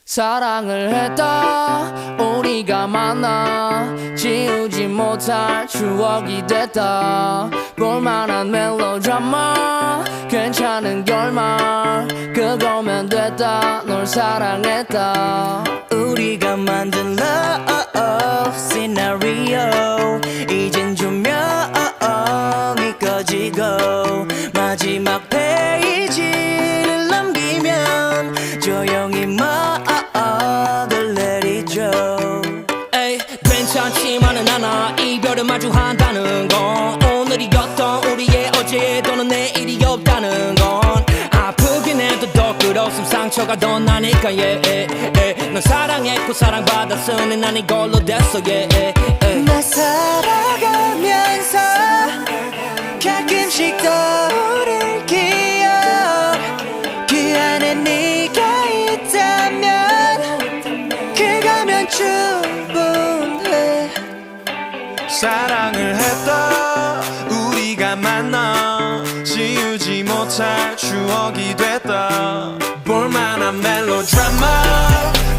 사랑을 했다 우리가 만나 지우지 못할 추억이 됐다 볼만한 멜로드라마 괜찮은 결말 그거면 됐다 널 사랑했다 우리가 만든 love scenario 이젠 조명이 꺼지고 마지막 페이지를 넘기면 조용히 막을 내리죠. 에이 괜찮지만은 않아 이별을 마주한다는 건 오늘이었던 우리의 어제 또는 내일이 없다는 건 아프긴 해도 더 끌었음 상처가 더 나니까 넌 사랑했고 사랑받았으니 난 이걸로 됐어 나 살아가면서 가끔씩 떠오를 기억 그 안에 네가 있다면 그거면 충분해. 사랑을 했다 우리가 만나 지우지 못할 추억이 됐다 볼만한 멜로드라마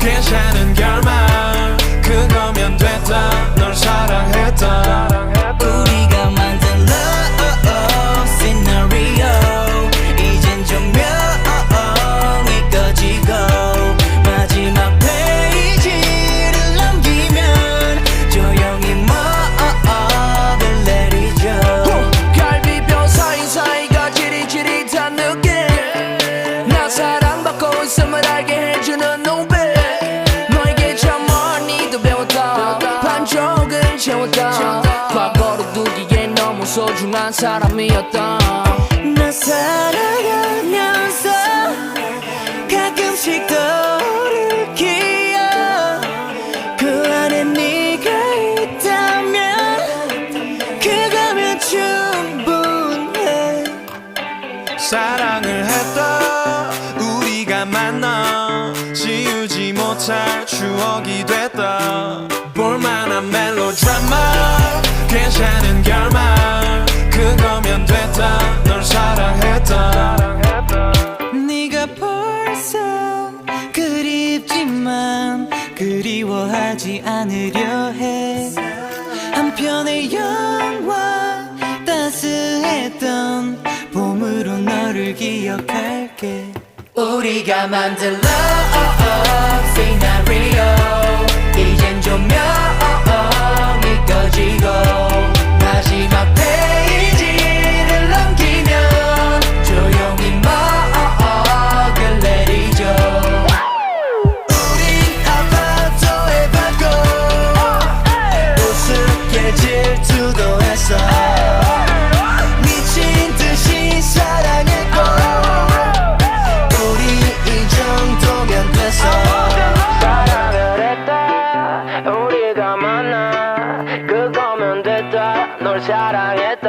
괜찮은 결말 그거면 됐다 널 사랑했다 우리가 만든 love scenario 이젠 조명이 꺼지고 마지막 페이지를 넘기면 조용히 막을 내리죠. 갈비뼈 사이사이가 지릿지릿한 느낌 나 사랑받고 있음을 알게 해주는 노래 너에게 참 많이도 배웠다 반쪽은 채웠다 과거로 두기엔 너무 소중한 사람이었다 나 살아가면서 가끔씩 떠오를 기억 그 안에 네가 있다면 그거면 충분해. 사랑을 했다 우리가 만나 지우지 못할 추억이 됐다 볼만한 멜로드라마 괜찮은 결말 그거면 됐다 널 사랑했다 네가 벌써 그립지만 그리워하지 않으려 해. 한편의 영화 따스했던 봄으로 너를 기억할게. 우리가 만든 love scenario 이젠 조명이 꺼지고 마지막 페이지를 넘기면 조용히 막을 내리죠. 우린 아파트의 발코 우습게 질투도 했어 미친 듯이 사랑했고 우리 이 정도면 됐어. 사랑을 했다 우리가 만나 그거면 됐다 널 사랑했다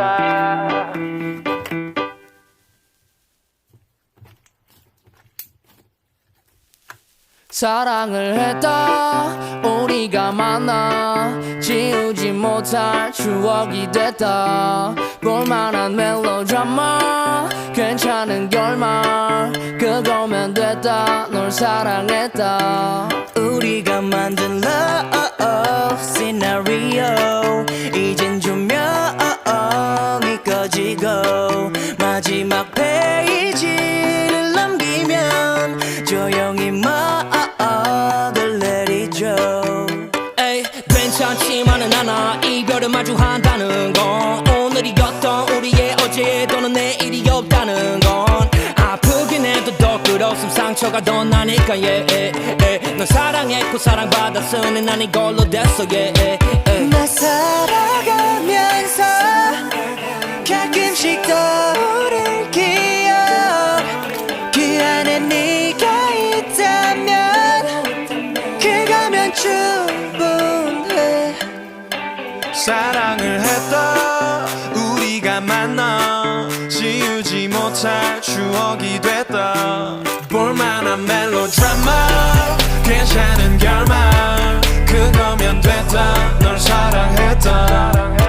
사랑을 했다 우리가 만나 지우지 못할 추억이 됐다 볼만한 멜로드라마 괜찮은 결말 그거면 됐다 널 사랑했다 우리가 만든 love scenario 이젠 조명이 꺼지고 마지막 페이지를 넘기면 조용히 막을 내리죠. 에이 괜찮지만은 않아 이별을 마주한다는 건 오늘이었던 우리의 어제 또는 내일이 없다는 건 아프긴 해도 더 끌었음 상처가 더 나니까 넌 사랑했고 사랑받았으니 난 이걸로 됐어 나 살아가면서 가끔씩 떠오를 기억 그 안에 네가 있다면 그거면 충분해. 사랑을 했다 우리가 만나 지우지 못할 추억이 됐다 볼만한 멜로드라마 괜찮은 결말 그거면 됐다 널 사랑했다